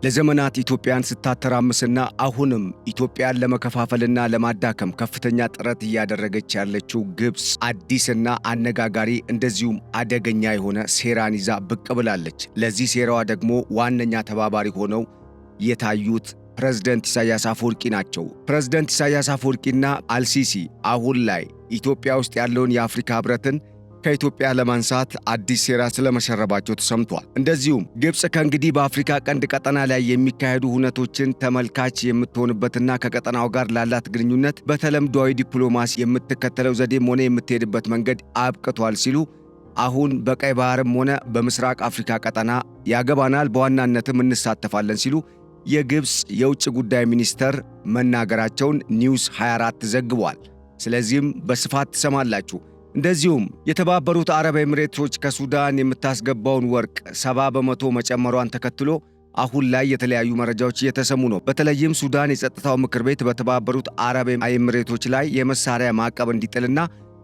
ለዘመናት ኢትዮጵያን ስታተራምስና አሁንም ኢትዮጵያን ለመከፋፈልና ለማዳከም ከፍተኛ ጥረት እያደረገች ያለችው ግብጽ አዲስና አነጋጋሪ እንደዚሁም አደገኛ የሆነ ሴራን ይዛ ብቅ ብላለች። ለዚህ ሴራዋ ደግሞ ዋነኛ ተባባሪ ሆነው የታዩት ፕሬዝዳንት ኢሳያስ አፈወርቂ ናቸው። ፕሬዝዳንት ኢሳያስ አፈወርቂና አልሲሲ አሁን ላይ ኢትዮጵያ ውስጥ ያለውን የአፍሪካ ህብረትን ከኢትዮጵያ ለማንሳት አዲስ ሴራ ስለመሸረባቸው ተሰምቷል። እንደዚሁም ግብጽ ከእንግዲህ በአፍሪካ ቀንድ ቀጠና ላይ የሚካሄዱ ሁነቶችን ተመልካች የምትሆንበትና ከቀጠናው ጋር ላላት ግንኙነት በተለምዷዊ ዲፕሎማሲ የምትከተለው ዘዴም ሆነ የምትሄድበት መንገድ አብቅቷል ሲሉ አሁን በቀይ ባህርም ሆነ በምስራቅ አፍሪካ ቀጠና ያገባናል፣ በዋናነትም እንሳተፋለን ሲሉ የግብጽ የውጭ ጉዳይ ሚኒስተር መናገራቸውን ኒውስ 24 ዘግቧል። ስለዚህም በስፋት ትሰማላችሁ። እንደዚሁም የተባበሩት አረብ ኤሚሬቶች ከሱዳን የምታስገባውን ወርቅ 70 በመቶ መጨመሯን ተከትሎ አሁን ላይ የተለያዩ መረጃዎች እየተሰሙ ነው። በተለይም ሱዳን የጸጥታው ምክር ቤት በተባበሩት አረብ ኤሚሬቶች ላይ የመሳሪያ ማዕቀብ እንዲጥልና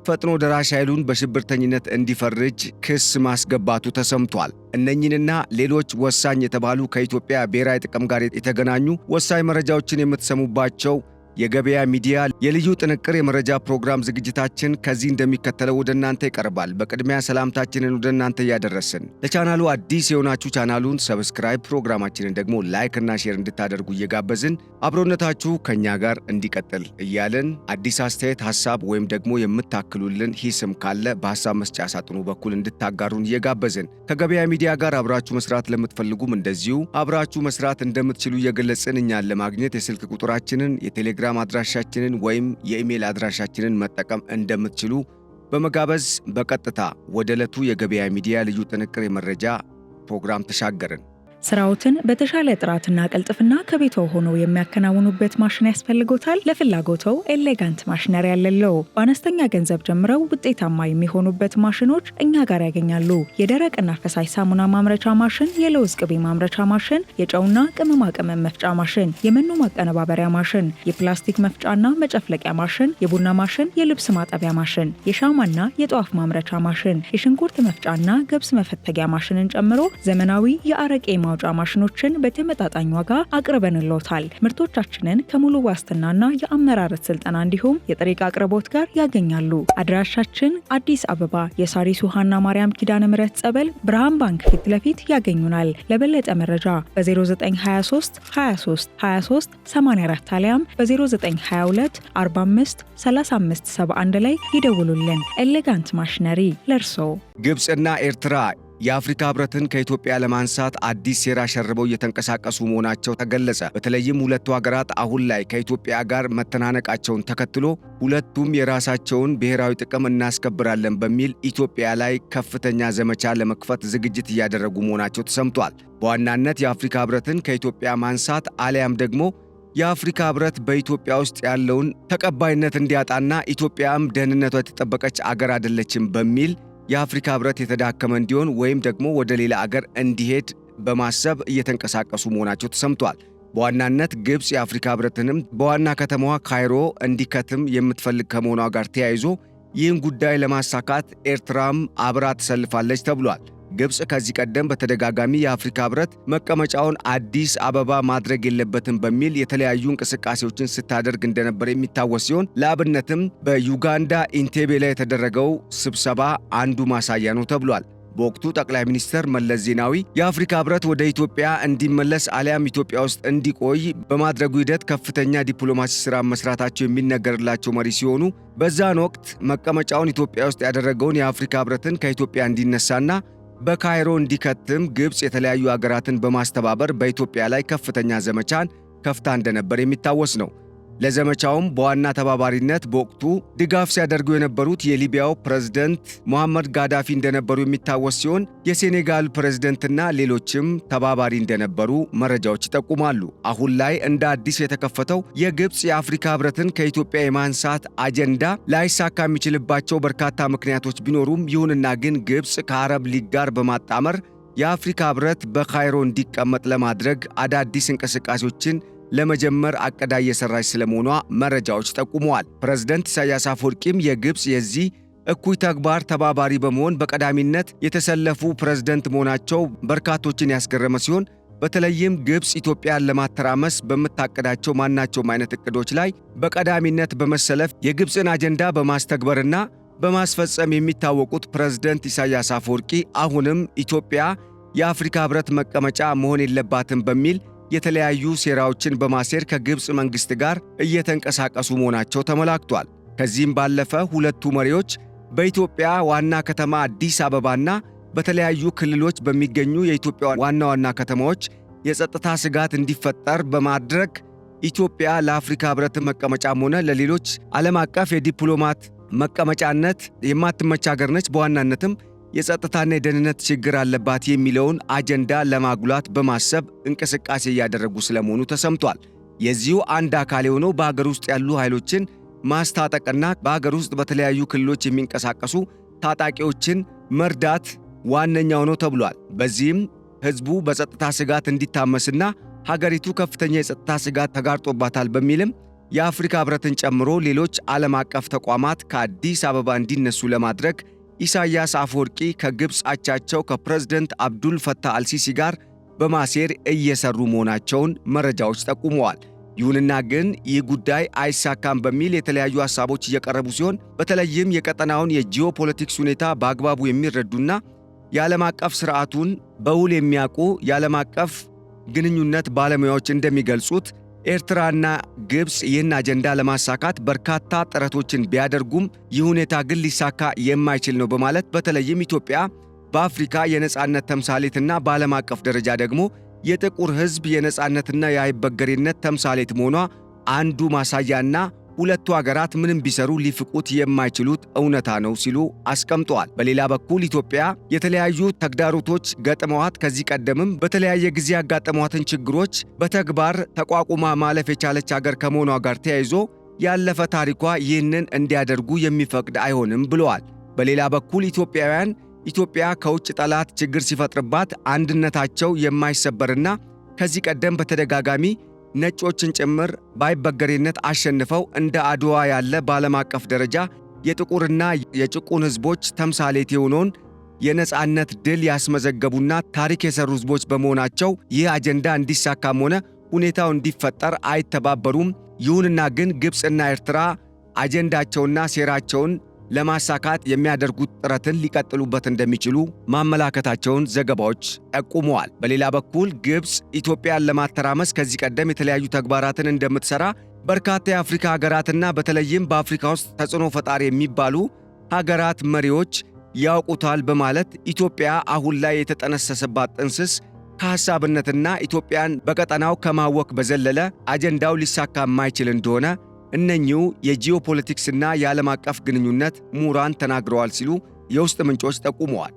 ፈጥኖ ደራሽ ኃይሉን በሽብርተኝነት እንዲፈርጅ ክስ ማስገባቱ ተሰምቷል። እነኚህንና ሌሎች ወሳኝ የተባሉ ከኢትዮጵያ ብሔራዊ ጥቅም ጋር የተገናኙ ወሳኝ መረጃዎችን የምትሰሙባቸው የገበያ ሚዲያ የልዩ ጥንቅር የመረጃ ፕሮግራም ዝግጅታችን ከዚህ እንደሚከተለው ወደ እናንተ ይቀርባል። በቅድሚያ ሰላምታችንን ወደ እናንተ እያደረስን ለቻናሉ አዲስ የሆናችሁ ቻናሉን ሰብስክራይብ፣ ፕሮግራማችንን ደግሞ ላይክ እና ሼር እንድታደርጉ እየጋበዝን አብሮነታችሁ ከኛ ጋር እንዲቀጥል እያልን አዲስ አስተያየት፣ ሐሳብ ወይም ደግሞ የምታክሉልን ሂስም ካለ በሐሳብ መስጫ ሳጥኑ በኩል እንድታጋሩን እየጋበዝን ከገበያ ሚዲያ ጋር አብራችሁ መስራት ለምትፈልጉም እንደዚሁ አብራችሁ መስራት እንደምትችሉ እየገለጽን እኛን ለማግኘት የስልክ ቁጥራችንን የቴሌግራም አድራሻችንን ወይም የኢሜል አድራሻችንን መጠቀም እንደምትችሉ በመጋበዝ በቀጥታ ወደ ዕለቱ የገበያ ሚዲያ ልዩ ጥንቅር የመረጃ ፕሮግራም ተሻገርን። ስራዎትን በተሻለ ጥራትና ቀልጥፍና ከቤቶ ሆነው የሚያከናውኑበት ማሽን ያስፈልጎታል? ለፍላጎተው ኤሌጋንት ማሽነሪ ያለለው በአነስተኛ ገንዘብ ጀምረው ውጤታማ የሚሆኑበት ማሽኖች እኛ ጋር ያገኛሉ። የደረቅና ፈሳሽ ሳሙና ማምረቻ ማሽን፣ የለውዝ ቅቤ ማምረቻ ማሽን፣ የጨውና ቅመማ ቅመም መፍጫ ማሽን፣ የመኖ ማቀነባበሪያ ማሽን፣ የፕላስቲክ መፍጫና መጨፍለቂያ ማሽን፣ የቡና ማሽን፣ የልብስ ማጠቢያ ማሽን፣ የሻማና የጧፍ ማምረቻ ማሽን፣ የሽንኩርት መፍጫና ገብስ መፈተጊያ ማሽንን ጨምሮ ዘመናዊ የአረቄ ማውጫ ማሽኖችን በተመጣጣኝ ዋጋ አቅርበንልዎታል። ምርቶቻችንን ከሙሉ ዋስትናና የአመራረት ስልጠና እንዲሁም የጥሬ ዕቃ አቅርቦት ጋር ያገኛሉ። አድራሻችን አዲስ አበባ የሳሪስ ውሃና ማርያም ኪዳነ ምሕረት ጸበል ብርሃን ባንክ ፊት ለፊት ያገኙናል። ለበለጠ መረጃ በ0923 23 23 84 አሊያም በ0922 45 35 71 ላይ ይደውሉልን። ኤሌጋንት ማሽነሪ ለርሶ። ግብጽና ኤርትራ የአፍሪካ ህብረትን ከኢትዮጵያ ለማንሳት አዲስ ሴራ ሸርበው እየተንቀሳቀሱ መሆናቸው ተገለጸ። በተለይም ሁለቱ ሀገራት አሁን ላይ ከኢትዮጵያ ጋር መተናነቃቸውን ተከትሎ ሁለቱም የራሳቸውን ብሔራዊ ጥቅም እናስከብራለን በሚል ኢትዮጵያ ላይ ከፍተኛ ዘመቻ ለመክፈት ዝግጅት እያደረጉ መሆናቸው ተሰምቷል። በዋናነት የአፍሪካ ህብረትን ከኢትዮጵያ ማንሳት አሊያም ደግሞ የአፍሪካ ህብረት በኢትዮጵያ ውስጥ ያለውን ተቀባይነት እንዲያጣና ኢትዮጵያም ደህንነቷ የተጠበቀች አገር አይደለችም በሚል የአፍሪካ ህብረት የተዳከመ እንዲሆን ወይም ደግሞ ወደ ሌላ አገር እንዲሄድ በማሰብ እየተንቀሳቀሱ መሆናቸው ተሰምቷል። በዋናነት ግብጽ የአፍሪካ ህብረትንም በዋና ከተማዋ ካይሮ እንዲከትም የምትፈልግ ከመሆኗ ጋር ተያይዞ ይህን ጉዳይ ለማሳካት ኤርትራም አብራ ተሰልፋለች ተብሏል። ግብጽ ከዚህ ቀደም በተደጋጋሚ የአፍሪካ ህብረት መቀመጫውን አዲስ አበባ ማድረግ የለበትም በሚል የተለያዩ እንቅስቃሴዎችን ስታደርግ እንደነበር የሚታወስ ሲሆን ለአብነትም በዩጋንዳ ኢንቴቤ ላይ የተደረገው ስብሰባ አንዱ ማሳያ ነው ተብሏል። በወቅቱ ጠቅላይ ሚኒስትር መለስ ዜናዊ የአፍሪካ ህብረት ወደ ኢትዮጵያ እንዲመለስ አሊያም ኢትዮጵያ ውስጥ እንዲቆይ በማድረጉ ሂደት ከፍተኛ ዲፕሎማሲ ሥራ መስራታቸው የሚነገርላቸው መሪ ሲሆኑ በዛን ወቅት መቀመጫውን ኢትዮጵያ ውስጥ ያደረገውን የአፍሪካ ህብረትን ከኢትዮጵያ እንዲነሳና በካይሮ እንዲከትም ግብጽ የተለያዩ አገራትን በማስተባበር በኢትዮጵያ ላይ ከፍተኛ ዘመቻን ከፍታ እንደነበር የሚታወስ ነው። ለዘመቻውም በዋና ተባባሪነት በወቅቱ ድጋፍ ሲያደርጉ የነበሩት የሊቢያው ፕሬዝዳንት ሙሐመድ ጋዳፊ እንደነበሩ የሚታወስ ሲሆን የሴኔጋል ፕሬዝዳንትና ሌሎችም ተባባሪ እንደነበሩ መረጃዎች ይጠቁማሉ። አሁን ላይ እንደ አዲስ የተከፈተው የግብጽ የአፍሪካ ህብረትን ከኢትዮጵያ የማንሳት አጀንዳ ላይሳካ የሚችልባቸው በርካታ ምክንያቶች ቢኖሩም ይሁንና ግን ግብጽ ከአረብ ሊግ ጋር በማጣመር የአፍሪካ ህብረት በካይሮ እንዲቀመጥ ለማድረግ አዳዲስ እንቅስቃሴዎችን ለመጀመር አቀዳ እየሰራች ስለመሆኗ መረጃዎች ጠቁመዋል። ፕሬዝዳንት ኢሳያስ አፈወርቂም የግብጽ የዚህ እኩይ ተግባር ተባባሪ በመሆን በቀዳሚነት የተሰለፉ ፕሬዝዳንት መሆናቸው በርካቶችን ያስገረመ ሲሆን በተለይም ግብፅ ኢትዮጵያን ለማተራመስ በምታቀዳቸው ማናቸውም አይነት እቅዶች ላይ በቀዳሚነት በመሰለፍ የግብፅን አጀንዳ በማስተግበርና በማስፈጸም የሚታወቁት ፕሬዝዳንት ኢሳያስ አፈወርቂ አሁንም ኢትዮጵያ የአፍሪካ ህብረት መቀመጫ መሆን የለባትም በሚል የተለያዩ ሴራዎችን በማሴር ከግብፅ መንግስት ጋር እየተንቀሳቀሱ መሆናቸው ተመላክቷል። ከዚህም ባለፈ ሁለቱ መሪዎች በኢትዮጵያ ዋና ከተማ አዲስ አበባና በተለያዩ ክልሎች በሚገኙ የኢትዮጵያ ዋና ዋና ከተማዎች የጸጥታ ስጋት እንዲፈጠር በማድረግ ኢትዮጵያ ለአፍሪካ ህብረት መቀመጫም ሆነ ለሌሎች ዓለም አቀፍ የዲፕሎማት መቀመጫነት የማትመች ሀገር ነች፣ በዋናነትም የጸጥታና የደህንነት ችግር አለባት የሚለውን አጀንዳ ለማጉላት በማሰብ እንቅስቃሴ እያደረጉ ስለመሆኑ ተሰምቷል። የዚሁ አንድ አካል የሆነው በሀገር ውስጥ ያሉ ኃይሎችን ማስታጠቅና በሀገር ውስጥ በተለያዩ ክልሎች የሚንቀሳቀሱ ታጣቂዎችን መርዳት ዋነኛው ነው ተብሏል። በዚህም ህዝቡ በጸጥታ ስጋት እንዲታመስና ሀገሪቱ ከፍተኛ የጸጥታ ስጋት ተጋርጦባታል በሚልም የአፍሪካ ህብረትን ጨምሮ ሌሎች ዓለም አቀፍ ተቋማት ከአዲስ አበባ እንዲነሱ ለማድረግ ኢሳያስ አፈወርቂ ከግብፅ አቻቸው ከፕሬዝዳንት አብዱል ፈታህ አልሲሲ ጋር በማሴር እየሰሩ መሆናቸውን መረጃዎች ጠቁመዋል። ይሁንና ግን ይህ ጉዳይ አይሳካም በሚል የተለያዩ ሐሳቦች እየቀረቡ ሲሆን በተለይም የቀጠናውን የጂኦፖለቲክስ ሁኔታ በአግባቡ የሚረዱና የዓለም አቀፍ ስርዓቱን በውል የሚያውቁ የዓለም አቀፍ ግንኙነት ባለሙያዎች እንደሚገልጹት ኤርትራና ግብፅ ይህን አጀንዳ ለማሳካት በርካታ ጥረቶችን ቢያደርጉም ይህ ሁኔታ ግን ሊሳካ የማይችል ነው በማለት በተለይም ኢትዮጵያ በአፍሪካ የነጻነት ተምሳሌትና በዓለም አቀፍ ደረጃ ደግሞ የጥቁር ሕዝብ የነጻነትና የአይበገሬነት ተምሳሌት መሆኗ አንዱ ማሳያና ሁለቱ ሀገራት ምንም ቢሰሩ ሊፍቁት የማይችሉት እውነታ ነው ሲሉ አስቀምጠዋል። በሌላ በኩል ኢትዮጵያ የተለያዩ ተግዳሮቶች ገጥመዋት ከዚህ ቀደምም በተለያየ ጊዜ ያጋጠሟትን ችግሮች በተግባር ተቋቁማ ማለፍ የቻለች ሀገር ከመሆኗ ጋር ተያይዞ ያለፈ ታሪኳ ይህንን እንዲያደርጉ የሚፈቅድ አይሆንም ብለዋል። በሌላ በኩል ኢትዮጵያ ከውጭ ጠላት ችግር ሲፈጥርባት አንድነታቸው የማይሰበርና ከዚህ ቀደም በተደጋጋሚ ነጮችን ጭምር ባይበገሬነት አሸንፈው እንደ አድዋ ያለ በዓለም አቀፍ ደረጃ የጥቁርና የጭቁን ሕዝቦች ተምሳሌት የሆነውን የነጻነት ድል ያስመዘገቡና ታሪክ የሰሩ ሕዝቦች በመሆናቸው ይህ አጀንዳ እንዲሳካም ሆነ ሁኔታው እንዲፈጠር አይተባበሩም። ይሁንና ግን ግብፅና ኤርትራ አጀንዳቸውና ሴራቸውን ለማሳካት የሚያደርጉት ጥረትን ሊቀጥሉበት እንደሚችሉ ማመላከታቸውን ዘገባዎች ጠቁመዋል። በሌላ በኩል ግብፅ ኢትዮጵያን ለማተራመስ ከዚህ ቀደም የተለያዩ ተግባራትን እንደምትሰራ በርካታ የአፍሪካ ሀገራትና በተለይም በአፍሪካ ውስጥ ተጽዕኖ ፈጣሪ የሚባሉ ሀገራት መሪዎች ያውቁታል በማለት ኢትዮጵያ አሁን ላይ የተጠነሰሰባት ጥንስስ ከሐሳብነትና ኢትዮጵያን በቀጠናው ከማወክ በዘለለ አጀንዳው ሊሳካ የማይችል እንደሆነ እነኚሁ የጂኦፖለቲክስና የዓለም አቀፍ ግንኙነት ምሁራን ተናግረዋል ሲሉ የውስጥ ምንጮች ጠቁመዋል።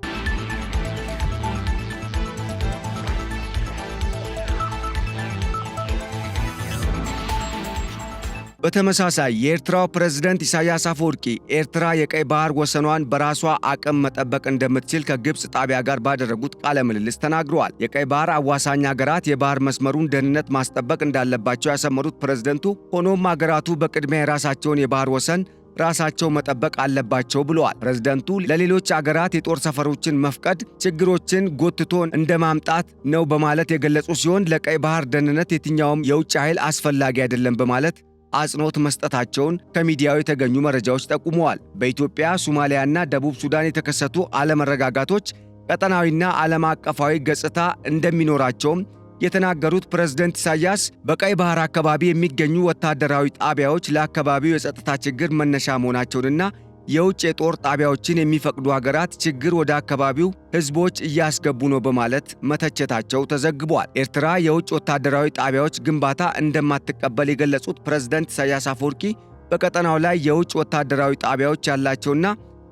በተመሳሳይ የኤርትራው ፕሬዝዳንት ኢሳያስ አፈወርቂ ኤርትራ የቀይ ባህር ወሰኗን በራሷ አቅም መጠበቅ እንደምትችል ከግብፅ ጣቢያ ጋር ባደረጉት ቃለ ምልልስ ተናግረዋል። የቀይ ባህር አዋሳኝ ሀገራት የባህር መስመሩን ደህንነት ማስጠበቅ እንዳለባቸው ያሰመሩት ፕሬዝዳንቱ ሆኖም ሀገራቱ በቅድሚያ የራሳቸውን የባህር ወሰን ራሳቸው መጠበቅ አለባቸው ብለዋል። ፕሬዝዳንቱ ለሌሎች አገራት የጦር ሰፈሮችን መፍቀድ ችግሮችን ጎትቶ እንደማምጣት ነው በማለት የገለጹ ሲሆን ለቀይ ባህር ደህንነት የትኛውም የውጭ ኃይል አስፈላጊ አይደለም በማለት አጽንኦት መስጠታቸውን ከሚዲያው የተገኙ መረጃዎች ጠቁመዋል። በኢትዮጵያ፣ ሶማሊያና ደቡብ ሱዳን የተከሰቱ አለመረጋጋቶች ቀጠናዊና ዓለም አቀፋዊ ገጽታ እንደሚኖራቸውም የተናገሩት ፕሬዝዳንት ኢሳያስ በቀይ ባህር አካባቢ የሚገኙ ወታደራዊ ጣቢያዎች ለአካባቢው የጸጥታ ችግር መነሻ መሆናቸውንና የውጭ የጦር ጣቢያዎችን የሚፈቅዱ ሀገራት ችግር ወደ አካባቢው ሕዝቦች እያስገቡ ነው በማለት መተቸታቸው ተዘግቧል። ኤርትራ የውጭ ወታደራዊ ጣቢያዎች ግንባታ እንደማትቀበል የገለጹት ፕሬዝዳንት ኢሳያስ አፈወርቂ በቀጠናው ላይ የውጭ ወታደራዊ ጣቢያዎች ያላቸውና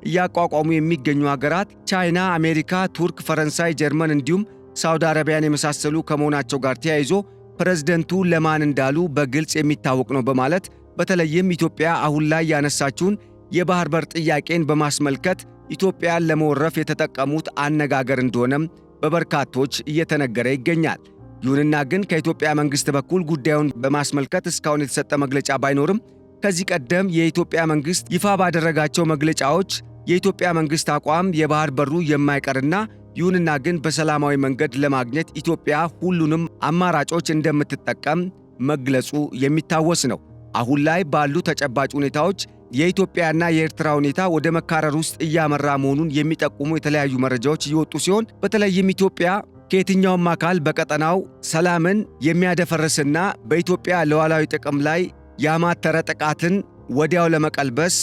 እያቋቋሙ የሚገኙ ሀገራት ቻይና፣ አሜሪካ፣ ቱርክ፣ ፈረንሳይ፣ ጀርመን እንዲሁም ሳውዲ አረቢያን የመሳሰሉ ከመሆናቸው ጋር ተያይዞ ፕሬዝዳንቱ ለማን እንዳሉ በግልጽ የሚታወቅ ነው በማለት በተለይም ኢትዮጵያ አሁን ላይ ያነሳችውን የባህር በር ጥያቄን በማስመልከት ኢትዮጵያን ለመወረፍ የተጠቀሙት አነጋገር እንደሆነም በበርካቶች እየተነገረ ይገኛል። ይሁንና ግን ከኢትዮጵያ መንግስት በኩል ጉዳዩን በማስመልከት እስካሁን የተሰጠ መግለጫ ባይኖርም ከዚህ ቀደም የኢትዮጵያ መንግስት ይፋ ባደረጋቸው መግለጫዎች የኢትዮጵያ መንግስት አቋም የባህር በሩ የማይቀርና ይሁንና ግን በሰላማዊ መንገድ ለማግኘት ኢትዮጵያ ሁሉንም አማራጮች እንደምትጠቀም መግለጹ የሚታወስ ነው። አሁን ላይ ባሉ ተጨባጭ ሁኔታዎች የኢትዮጵያና የኤርትራ ሁኔታ ወደ መካረር ውስጥ እያመራ መሆኑን የሚጠቁሙ የተለያዩ መረጃዎች እየወጡ ሲሆን በተለይም ኢትዮጵያ ከየትኛውም አካል በቀጠናው ሰላምን የሚያደፈርስና በኢትዮጵያ ሉዓላዊ ጥቅም ላይ ያማተረ ጥቃትን ወዲያው ለመቀልበስ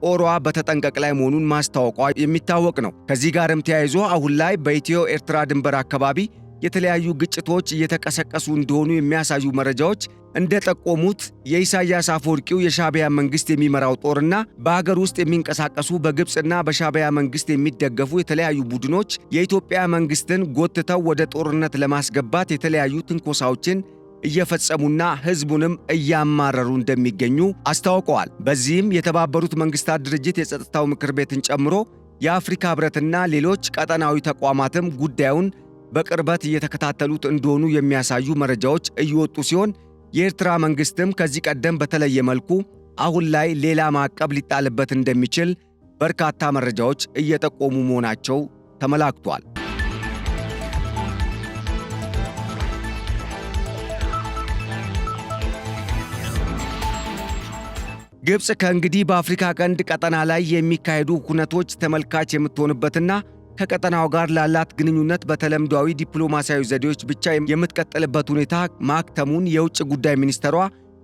ጦሯ በተጠንቀቅ ላይ መሆኑን ማስታወቋ የሚታወቅ ነው። ከዚህ ጋርም ተያይዞ አሁን ላይ በኢትዮ ኤርትራ ድንበር አካባቢ የተለያዩ ግጭቶች እየተቀሰቀሱ እንደሆኑ የሚያሳዩ መረጃዎች እንደጠቆሙት የኢሳያስ አፈወርቂው የሻዕቢያ መንግስት የሚመራው ጦርና በሀገር ውስጥ የሚንቀሳቀሱ በግብፅና በሻዕቢያ መንግስት የሚደገፉ የተለያዩ ቡድኖች የኢትዮጵያ መንግስትን ጎትተው ወደ ጦርነት ለማስገባት የተለያዩ ትንኮሳዎችን እየፈጸሙና ህዝቡንም እያማረሩ እንደሚገኙ አስታውቀዋል። በዚህም የተባበሩት መንግስታት ድርጅት የጸጥታው ምክር ቤትን ጨምሮ የአፍሪካ ህብረትና ሌሎች ቀጠናዊ ተቋማትም ጉዳዩን በቅርበት እየተከታተሉት እንደሆኑ የሚያሳዩ መረጃዎች እየወጡ ሲሆን የኤርትራ መንግስትም ከዚህ ቀደም በተለየ መልኩ አሁን ላይ ሌላ ማዕቀብ ሊጣልበት እንደሚችል በርካታ መረጃዎች እየጠቆሙ መሆናቸው ተመላክቷል። ግብፅ ከእንግዲህ በአፍሪካ ቀንድ ቀጠና ላይ የሚካሄዱ ሁነቶች ተመልካች የምትሆንበትና ከቀጠናው ጋር ላላት ግንኙነት በተለምዷዊ ዲፕሎማሲያዊ ዘዴዎች ብቻ የምትቀጥልበት ሁኔታ ማክተሙን የውጭ ጉዳይ ሚኒስትሯ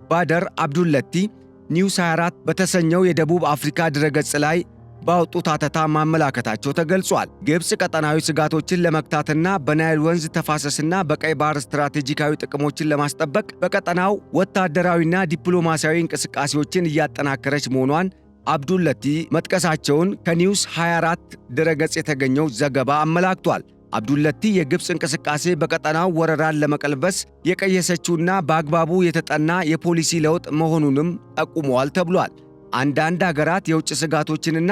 ባደር አብዱለቲ ኒውስ 24 በተሰኘው የደቡብ አፍሪካ ድረገጽ ላይ ባወጡት አተታ ማመላከታቸው ተገልጿል። ግብፅ ቀጠናዊ ስጋቶችን ለመግታትና በናይል ወንዝ ተፋሰስና በቀይ ባህር ስትራቴጂካዊ ጥቅሞችን ለማስጠበቅ በቀጠናው ወታደራዊና ዲፕሎማሲያዊ እንቅስቃሴዎችን እያጠናከረች መሆኗን አብዱለቲ መጥቀሳቸውን ከኒውስ 24 ድረገጽ የተገኘው ዘገባ አመላክቷል። አብዱለቲ የግብፅ እንቅስቃሴ በቀጠናው ወረራን ለመቀልበስ የቀየሰችውና በአግባቡ የተጠና የፖሊሲ ለውጥ መሆኑንም ጠቁመዋል ተብሏል። አንዳንድ አገራት የውጭ ስጋቶችንና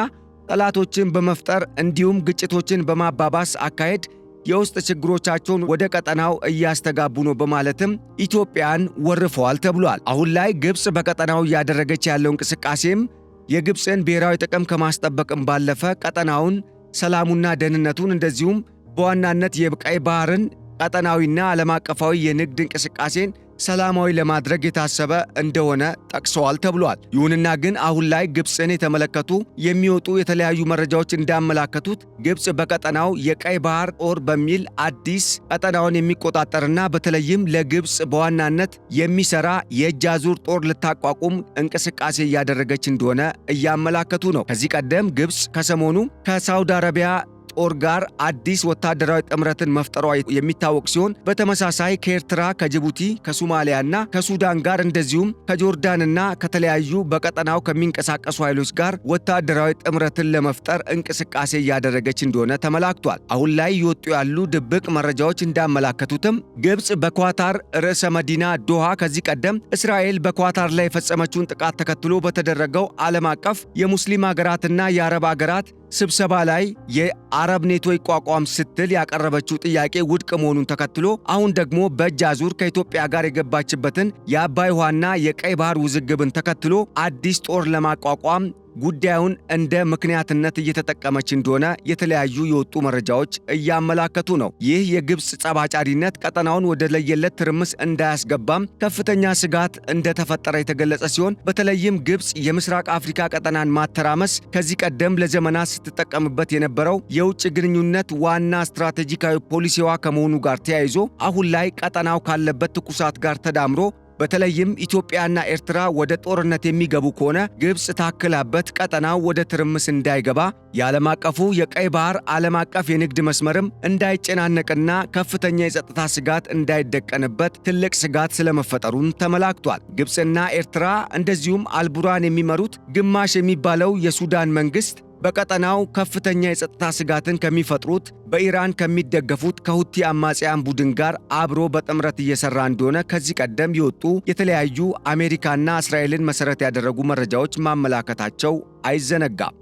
ጠላቶችን በመፍጠር እንዲሁም ግጭቶችን በማባባስ አካሄድ የውስጥ ችግሮቻቸውን ወደ ቀጠናው እያስተጋቡ ነው በማለትም ኢትዮጵያን ወርፈዋል ተብሏል። አሁን ላይ ግብፅ በቀጠናው እያደረገች ያለው እንቅስቃሴም የግብፅን ብሔራዊ ጥቅም ከማስጠበቅም ባለፈ ቀጠናውን ሰላሙና ደህንነቱን እንደዚሁም በዋናነት የቀይ ባህርን ቀጠናዊና ዓለም አቀፋዊ የንግድ እንቅስቃሴን ሰላማዊ ለማድረግ የታሰበ እንደሆነ ጠቅሰዋል ተብሏል። ይሁንና ግን አሁን ላይ ግብፅን የተመለከቱ የሚወጡ የተለያዩ መረጃዎች እንዳመላከቱት ግብፅ በቀጠናው የቀይ ባህር ጦር በሚል አዲስ ቀጠናውን የሚቆጣጠርና በተለይም ለግብፅ በዋናነት የሚሰራ የእጅ አዙር ጦር ልታቋቁም እንቅስቃሴ እያደረገች እንደሆነ እያመላከቱ ነው። ከዚህ ቀደም ግብፅ ከሰሞኑ ከሳውዲ አረቢያ ጦር ጋር አዲስ ወታደራዊ ጥምረትን መፍጠሯ የሚታወቅ ሲሆን በተመሳሳይ ከኤርትራ፣ ከጅቡቲ፣ ከሶማሊያና ከሱዳን ጋር እንደዚሁም ከጆርዳንና ከተለያዩ በቀጠናው ከሚንቀሳቀሱ ኃይሎች ጋር ወታደራዊ ጥምረትን ለመፍጠር እንቅስቃሴ እያደረገች እንደሆነ ተመላክቷል። አሁን ላይ ይወጡ ያሉ ድብቅ መረጃዎች እንዳመላከቱትም ግብፅ በኳታር ርዕሰ መዲና ዶሃ ከዚህ ቀደም እስራኤል በኳታር ላይ የፈጸመችውን ጥቃት ተከትሎ በተደረገው ዓለም አቀፍ የሙስሊም ሀገራትና የአረብ ሀገራት ስብሰባ ላይ የአረብ ኔቶ ይቋቋም ስትል ያቀረበችው ጥያቄ ውድቅ መሆኑን ተከትሎ አሁን ደግሞ በእጅ አዙር ከኢትዮጵያ ጋር የገባችበትን የአባይ ውሃና የቀይ ባህር ውዝግብን ተከትሎ አዲስ ጦር ለማቋቋም ጉዳዩን እንደ ምክንያትነት እየተጠቀመች እንደሆነ የተለያዩ የወጡ መረጃዎች እያመላከቱ ነው። ይህ የግብፅ ጸባጫሪነት ቀጠናውን ወደ ለየለት ትርምስ እንዳያስገባም ከፍተኛ ስጋት እንደተፈጠረ የተገለጸ ሲሆን በተለይም ግብፅ የምስራቅ አፍሪካ ቀጠናን ማተራመስ ከዚህ ቀደም ለዘመናት ስትጠቀምበት የነበረው የውጭ ግንኙነት ዋና ስትራቴጂካዊ ፖሊሲዋ ከመሆኑ ጋር ተያይዞ አሁን ላይ ቀጠናው ካለበት ትኩሳት ጋር ተዳምሮ በተለይም ኢትዮጵያና ኤርትራ ወደ ጦርነት የሚገቡ ከሆነ ግብፅ ታክላበት ቀጠናው ወደ ትርምስ እንዳይገባ የዓለም አቀፉ የቀይ ባህር ዓለም አቀፍ የንግድ መስመርም እንዳይጨናነቅና ከፍተኛ የጸጥታ ስጋት እንዳይደቀንበት ትልቅ ስጋት ስለመፈጠሩን ተመላክቷል። ግብፅና ኤርትራ እንደዚሁም አልቡራን የሚመሩት ግማሽ የሚባለው የሱዳን መንግስት በቀጠናው ከፍተኛ የጸጥታ ስጋትን ከሚፈጥሩት በኢራን ከሚደገፉት ከሁቲ አማጽያን ቡድን ጋር አብሮ በጥምረት እየሰራ እንደሆነ ከዚህ ቀደም የወጡ የተለያዩ አሜሪካና እስራኤልን መሰረት ያደረጉ መረጃዎች ማመላከታቸው አይዘነጋም።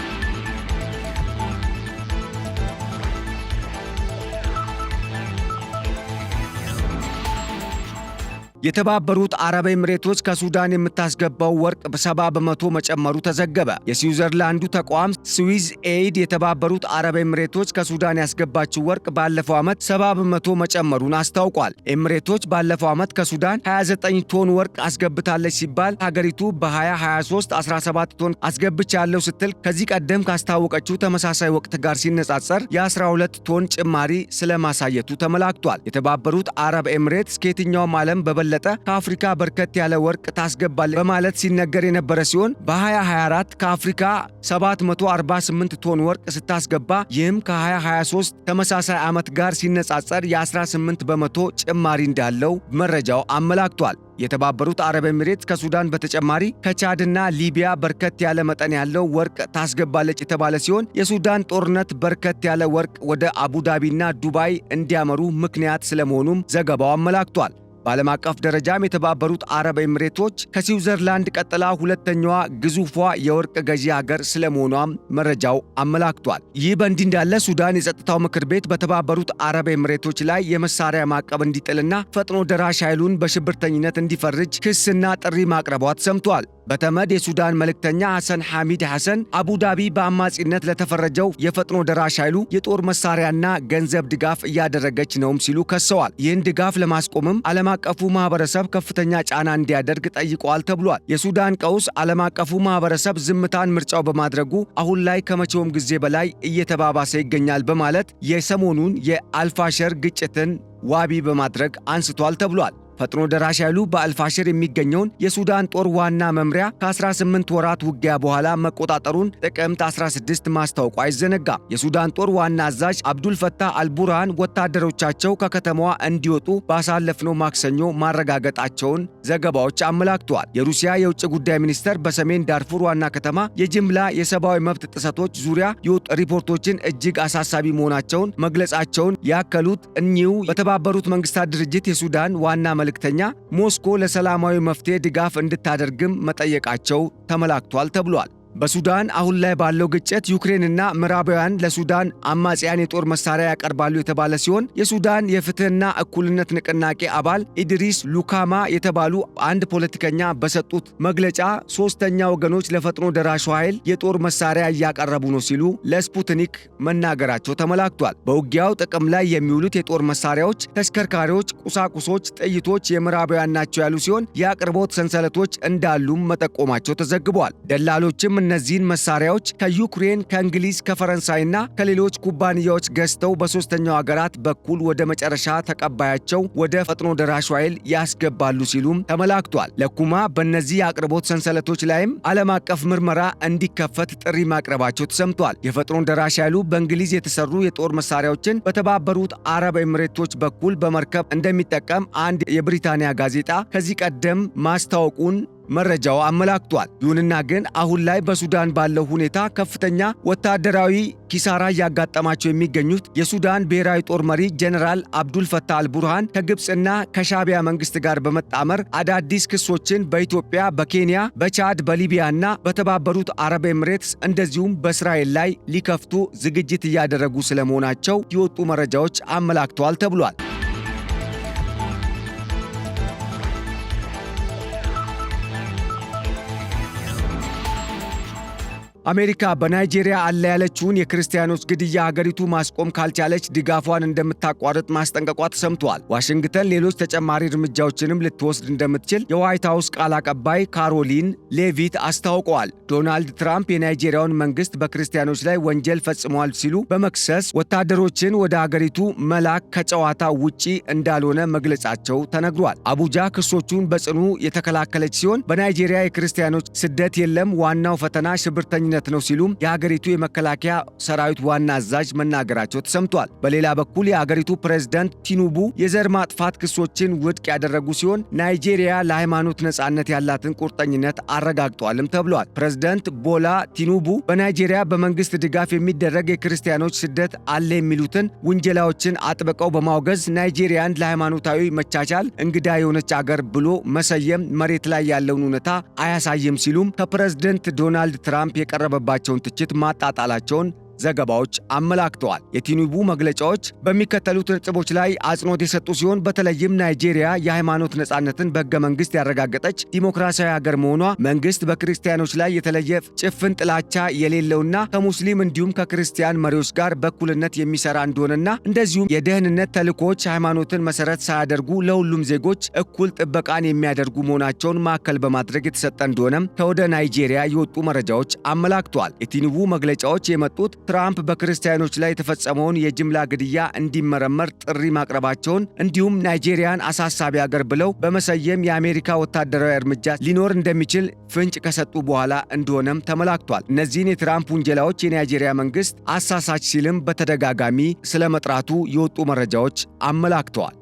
የተባበሩት አረብ ኤምሬቶች ከሱዳን የምታስገባው ወርቅ በ70 በመቶ መጨመሩ ተዘገበ። የስዊዘርላንዱ ተቋም ስዊዝ ኤይድ የተባበሩት አረብ ኤምሬቶች ከሱዳን ያስገባችው ወርቅ ባለፈው ዓመት 70 በመቶ መጨመሩን አስታውቋል። ኤምሬቶች ባለፈው ዓመት ከሱዳን 29 ቶን ወርቅ አስገብታለች ሲባል ሀገሪቱ በ2023 17 ቶን አስገብቻለሁ ስትል ከዚህ ቀደም ካስታወቀችው ተመሳሳይ ወቅት ጋር ሲነጻጸር የ12 ቶን ጭማሪ ስለማሳየቱ ተመላክቷል። የተባበሩት አረብ ኤምሬትስ ከየትኛውም ዓለም በበለጠ ከአፍሪካ በርከት ያለ ወርቅ ታስገባለች በማለት ሲነገር የነበረ ሲሆን በ2024 ከአፍሪካ 748 ቶን ወርቅ ስታስገባ ይህም ከ2023 ተመሳሳይ ዓመት ጋር ሲነጻጸር የ18 በመቶ ጭማሪ እንዳለው መረጃው አመላክቷል። የተባበሩት አረብ ኤሚሬትስ ከሱዳን በተጨማሪ ከቻድና ሊቢያ በርከት ያለ መጠን ያለው ወርቅ ታስገባለች የተባለ ሲሆን የሱዳን ጦርነት በርከት ያለ ወርቅ ወደ አቡዳቢና ዱባይ እንዲያመሩ ምክንያት ስለመሆኑም ዘገባው አመላክቷል። በዓለም አቀፍ ደረጃም የተባበሩት አረብ ኤሚሬቶች ከስዊዘርላንድ ቀጥላ ሁለተኛዋ ግዙፏ የወርቅ ገዢ ሀገር ስለመሆኗም መረጃው አመላክቷል። ይህ በእንዲህ እንዳለ ሱዳን የጸጥታው ምክር ቤት በተባበሩት አረብ ኤሚሬቶች ላይ የመሳሪያ ማዕቀብ እንዲጥልና ፈጥኖ ደራሽ ኃይሉን በሽብርተኝነት እንዲፈርጅ ክስና ጥሪ ማቅረቧ ተሰምቷል። በተመድ የሱዳን መልእክተኛ ሐሰን ሐሚድ ሐሰን አቡዳቢ በአማጺነት ለተፈረጀው የፈጥኖ ደራሽ ኃይሉ የጦር መሳሪያና ገንዘብ ድጋፍ እያደረገች ነውም ሲሉ ከሰዋል። ይህን ድጋፍ ለማስቆምም ዓለም አቀፉ ማህበረሰብ ከፍተኛ ጫና እንዲያደርግ ጠይቀዋል ተብሏል። የሱዳን ቀውስ ዓለም አቀፉ ማህበረሰብ ዝምታን ምርጫው በማድረጉ አሁን ላይ ከመቼውም ጊዜ በላይ እየተባባሰ ይገኛል በማለት የሰሞኑን የአልፋሸር ግጭትን ዋቢ በማድረግ አንስቷል ተብሏል። ፈጥኖ ደራሽ ኃይሉ በአልፋሽር የሚገኘውን የሱዳን ጦር ዋና መምሪያ ከ18 ወራት ውጊያ በኋላ መቆጣጠሩን ጥቅምት 16 ማስታወቁ አይዘነጋም። የሱዳን ጦር ዋና አዛዥ አብዱልፈታህ አልቡርሃን ወታደሮቻቸው ከከተማዋ እንዲወጡ ባሳለፍነው ማክሰኞ ማረጋገጣቸውን ዘገባዎች አመላክተዋል። የሩሲያ የውጭ ጉዳይ ሚኒስተር በሰሜን ዳርፉር ዋና ከተማ የጅምላ የሰብአዊ መብት ጥሰቶች ዙሪያ የወጡ ሪፖርቶችን እጅግ አሳሳቢ መሆናቸውን መግለጻቸውን ያከሉት እኚሁ በተባበሩት መንግስታት ድርጅት የሱዳን ዋና መልእክተኛ ሞስኮ ለሰላማዊ መፍትሄ ድጋፍ እንድታደርግም መጠየቃቸው ተመላክቷል ተብሏል። በሱዳን አሁን ላይ ባለው ግጭት ዩክሬንና ምዕራባውያን ለሱዳን አማጽያን የጦር መሳሪያ ያቀርባሉ የተባለ ሲሆን የሱዳን የፍትህና እኩልነት ንቅናቄ አባል ኢድሪስ ሉካማ የተባሉ አንድ ፖለቲከኛ በሰጡት መግለጫ ሶስተኛ ወገኖች ለፈጥኖ ደራሹ ኃይል የጦር መሳሪያ እያቀረቡ ነው ሲሉ ለስፑትኒክ መናገራቸው ተመላክቷል። በውጊያው ጥቅም ላይ የሚውሉት የጦር መሳሪያዎች፣ ተሽከርካሪዎች፣ ቁሳቁሶች፣ ጥይቶች የምዕራባውያን ናቸው ያሉ ሲሆን የአቅርቦት ሰንሰለቶች እንዳሉም መጠቆማቸው ተዘግቧል። ደላሎችም እነዚህን መሳሪያዎች ከዩክሬን፣ ከእንግሊዝ፣ ከፈረንሳይና ከሌሎች ኩባንያዎች ገዝተው በሶስተኛው ሀገራት በኩል ወደ መጨረሻ ተቀባያቸው ወደ ፈጥኖ ደራሹ ኃይል ያስገባሉ ሲሉም ተመላክቷል። ለኩማ በእነዚህ የአቅርቦት ሰንሰለቶች ላይም ዓለም አቀፍ ምርመራ እንዲከፈት ጥሪ ማቅረባቸው ተሰምቷል። የፈጥኖ ደራሽ ኃይሉ በእንግሊዝ የተሰሩ የጦር መሳሪያዎችን በተባበሩት አረብ ኤሚሬቶች በኩል በመርከብ እንደሚጠቀም አንድ የብሪታንያ ጋዜጣ ከዚህ ቀደም ማስታወቁን መረጃው አመላክቷል። ይሁንና ግን አሁን ላይ በሱዳን ባለው ሁኔታ ከፍተኛ ወታደራዊ ኪሳራ እያጋጠማቸው የሚገኙት የሱዳን ብሔራዊ ጦር መሪ ጀነራል አብዱልፈታህ አልቡርሃን ከግብፅና ከሻቢያ መንግስት ጋር በመጣመር አዳዲስ ክሶችን በኢትዮጵያ፣ በኬንያ፣ በቻድ፣ በሊቢያና በተባበሩት አረብ ኤሚሬትስ እንደዚሁም በእስራኤል ላይ ሊከፍቱ ዝግጅት እያደረጉ ስለመሆናቸው የወጡ መረጃዎች አመላክተዋል ተብሏል። አሜሪካ በናይጄሪያ አለ ያለችውን የክርስቲያኖች ግድያ ሀገሪቱ ማስቆም ካልቻለች ድጋፏን እንደምታቋርጥ ማስጠንቀቋ ተሰምቷል። ዋሽንግተን ሌሎች ተጨማሪ እርምጃዎችንም ልትወስድ እንደምትችል የዋይት ሃውስ ቃል አቀባይ ካሮሊን ሌቪት አስታውቀዋል። ዶናልድ ትራምፕ የናይጄሪያውን መንግስት በክርስቲያኖች ላይ ወንጀል ፈጽመዋል ሲሉ በመክሰስ ወታደሮችን ወደ ሀገሪቱ መላክ ከጨዋታ ውጪ እንዳልሆነ መግለጻቸው ተነግሯል። አቡጃ ክሶቹን በጽኑ የተከላከለች ሲሆን በናይጄሪያ የክርስቲያኖች ስደት የለም፣ ዋናው ፈተና ሽብርተኛ ነው ሲሉም የሀገሪቱ የመከላከያ ሰራዊት ዋና አዛዥ መናገራቸው ተሰምቷል። በሌላ በኩል የሀገሪቱ ፕሬዝዳንት ቲኑቡ የዘር ማጥፋት ክሶችን ውድቅ ያደረጉ ሲሆን ናይጄሪያ ለሃይማኖት ነጻነት ያላትን ቁርጠኝነት አረጋግጠዋልም ተብሏል። ፕሬዝዳንት ቦላ ቲኑቡ በናይጄሪያ በመንግስት ድጋፍ የሚደረግ የክርስቲያኖች ስደት አለ የሚሉትን ውንጀላዎችን አጥብቀው በማውገዝ ናይጄሪያን ለሃይማኖታዊ መቻቻል እንግዳ የሆነች አገር ብሎ መሰየም መሬት ላይ ያለውን እውነታ አያሳይም ሲሉም ከፕሬዝዳንት ዶናልድ ትራምፕ የቀረበባቸውን ትችት ማጣጣላቸውን ዘገባዎች አመላክተዋል። የቲኑቡ መግለጫዎች በሚከተሉት ነጥቦች ላይ አጽንኦት የሰጡ ሲሆን በተለይም ናይጄሪያ የሃይማኖት ነጻነትን በሕገ መንግስት ያረጋገጠች ዲሞክራሲያዊ ሀገር መሆኗ፣ መንግስት በክርስቲያኖች ላይ የተለየ ጭፍን ጥላቻ የሌለውና ከሙስሊም እንዲሁም ከክርስቲያን መሪዎች ጋር በእኩልነት የሚሰራ እንደሆነና እንደዚሁም የደህንነት ተልእኮዎች ሃይማኖትን መሰረት ሳያደርጉ ለሁሉም ዜጎች እኩል ጥበቃን የሚያደርጉ መሆናቸውን ማዕከል በማድረግ የተሰጠ እንደሆነም ከወደ ናይጄሪያ የወጡ መረጃዎች አመላክተዋል። የቲኑቡ መግለጫዎች የመጡት ትራምፕ በክርስቲያኖች ላይ የተፈጸመውን የጅምላ ግድያ እንዲመረመር ጥሪ ማቅረባቸውን እንዲሁም ናይጄሪያን አሳሳቢ ሀገር ብለው በመሰየም የአሜሪካ ወታደራዊ እርምጃ ሊኖር እንደሚችል ፍንጭ ከሰጡ በኋላ እንደሆነም ተመላክቷል። እነዚህን የትራምፕ ውንጀላዎች የናይጄሪያ መንግስት አሳሳች ሲልም በተደጋጋሚ ስለመጥራቱ የወጡ መረጃዎች አመላክተዋል።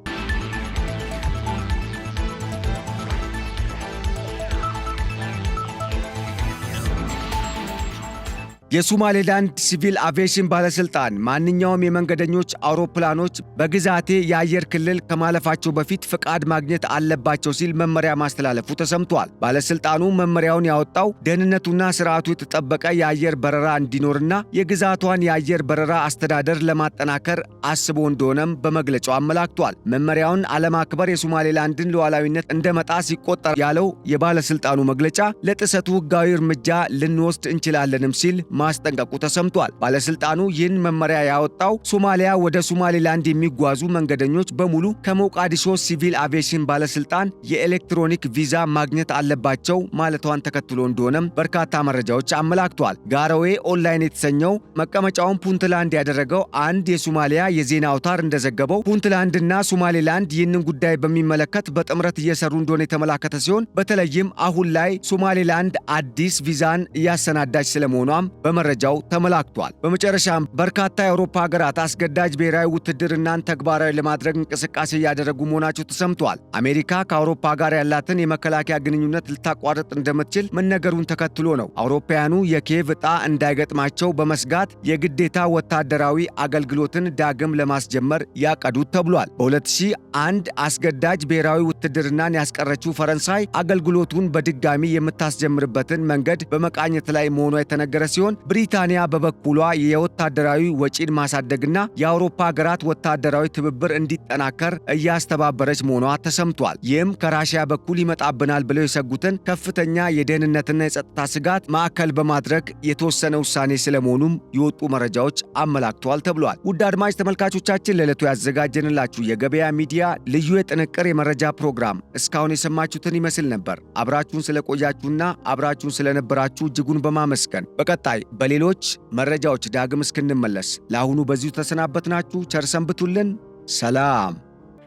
የሶማሌላንድ ሲቪል አቪዬሽን ባለስልጣን ማንኛውም የመንገደኞች አውሮፕላኖች በግዛቴ የአየር ክልል ከማለፋቸው በፊት ፍቃድ ማግኘት አለባቸው ሲል መመሪያ ማስተላለፉ ተሰምቷል። ባለስልጣኑ መመሪያውን ያወጣው ደህንነቱና ስርዓቱ የተጠበቀ የአየር በረራ እንዲኖርና የግዛቷን የአየር በረራ አስተዳደር ለማጠናከር አስቦ እንደሆነም በመግለጫው አመላክቷል። መመሪያውን አለማክበር የሶማሌላንድን ሉዓላዊነት እንደ መጣስ ይቆጠር ያለው የባለስልጣኑ መግለጫ ለጥሰቱ ህጋዊ እርምጃ ልንወስድ እንችላለንም ሲል ማስጠንቀቁ ተሰምቷል። ባለስልጣኑ ይህን መመሪያ ያወጣው ሶማሊያ ወደ ሶማሌላንድ የሚጓዙ መንገደኞች በሙሉ ከሞቃዲሾ ሲቪል አቪዬሽን ባለስልጣን የኤሌክትሮኒክ ቪዛ ማግኘት አለባቸው ማለቷን ተከትሎ እንደሆነም በርካታ መረጃዎች አመላክተዋል። ጋሮዌ ኦንላይን የተሰኘው መቀመጫውን ፑንትላንድ ያደረገው አንድ የሶማሊያ የዜና አውታር እንደዘገበው ፑንትላንድና ሶማሌላንድ ይህንን ጉዳይ በሚመለከት በጥምረት እየሰሩ እንደሆነ የተመላከተ ሲሆን በተለይም አሁን ላይ ሶማሌላንድ አዲስ ቪዛን እያሰናዳች ስለመሆኗም በመረጃው ተመላክቷል። በመጨረሻም በርካታ የአውሮፓ ሀገራት አስገዳጅ ብሔራዊ ውትድርናን ተግባራዊ ለማድረግ እንቅስቃሴ እያደረጉ መሆናቸው ተሰምቷል። አሜሪካ ከአውሮፓ ጋር ያላትን የመከላከያ ግንኙነት ልታቋርጥ እንደምትችል መነገሩን ተከትሎ ነው አውሮፓውያኑ የኪየቭ ዕጣ እንዳይገጥማቸው በመስጋት የግዴታ ወታደራዊ አገልግሎትን ዳግም ለማስጀመር ያቀዱት ተብሏል። በ2001 አስገዳጅ ብሔራዊ ውትድርናን ያስቀረችው ፈረንሳይ አገልግሎቱን በድጋሚ የምታስጀምርበትን መንገድ በመቃኘት ላይ መሆኗ የተነገረ ሲሆን ብሪታንያ በበኩሏ የወታደራዊ ወጪን ማሳደግና የአውሮፓ ሀገራት ወታደራዊ ትብብር እንዲጠናከር እያስተባበረች መሆኗ ተሰምቷል። ይህም ከራሽያ በኩል ይመጣብናል ብለው የሰጉትን ከፍተኛ የደህንነትና የጸጥታ ስጋት ማዕከል በማድረግ የተወሰነ ውሳኔ ስለመሆኑም የወጡ መረጃዎች አመላክተዋል ተብሏል። ውድ አድማጭ ተመልካቾቻችን ለዕለቱ ያዘጋጀንላችሁ የገበያ ሚዲያ ልዩ የጥንቅር የመረጃ ፕሮግራም እስካሁን የሰማችሁትን ይመስል ነበር። አብራችሁን ስለቆያችሁና አብራችሁን ስለነበራችሁ እጅጉን በማመስገን በቀጣይ በሌሎች መረጃዎች ዳግም እስክንመለስ ለአሁኑ በዚሁ ተሰናበትናችሁ። ቸር ሰንብቱልን። ሰላም።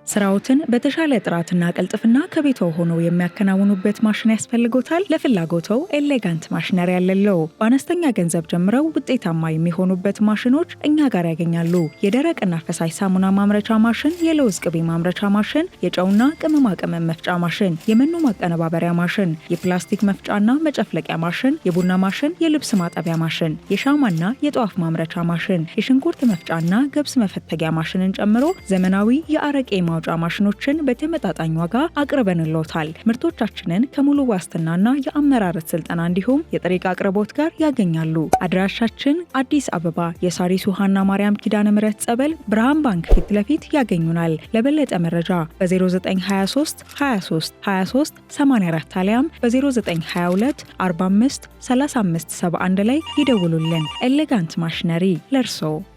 ስራዎትን በተሻለ ጥራትና ቅልጥፍና ከቤቶ ሆነው የሚያከናውኑበት ማሽን ያስፈልጎታል? ለፍላጎተው ኤሌጋንት ማሽነሪ ያለለው በአነስተኛ ገንዘብ ጀምረው ውጤታማ የሚሆኑበት ማሽኖች እኛ ጋር ያገኛሉ። የደረቅና ፈሳሽ ሳሙና ማምረቻ ማሽን፣ የለውዝ ቅቤ ማምረቻ ማሽን፣ የጨውና ቅመማ ቅመም መፍጫ ማሽን፣ የመኖ ማቀነባበሪያ ማሽን፣ የፕላስቲክ መፍጫና መጨፍለቂያ ማሽን፣ የቡና ማሽን፣ የልብስ ማጠቢያ ማሽን፣ የሻማና የጧፍ ማምረቻ ማሽን፣ የሽንኩርት መፍጫና ገብስ መፈተጊያ ማሽንን ጨምሮ ዘመናዊ የአረቄ ማውጫ ማሽኖችን በተመጣጣኝ ዋጋ አቅርበንልዎታል። ምርቶቻችንን ከሙሉ ዋስትናና የአመራረት ስልጠና እንዲሁም የጥሬ ዕቃ አቅርቦት ጋር ያገኛሉ። አድራሻችን አዲስ አበባ የሳሪስ ውሃና ማርያም ኪዳነ ምሕረት ጸበል ብርሃን ባንክ ፊት ለፊት ያገኙናል። ለበለጠ መረጃ በ0923 23 23 84 አሊያም በ0922 45 35 71 ላይ ይደውሉልን። ኤሌጋንት ማሽነሪ ለርሶ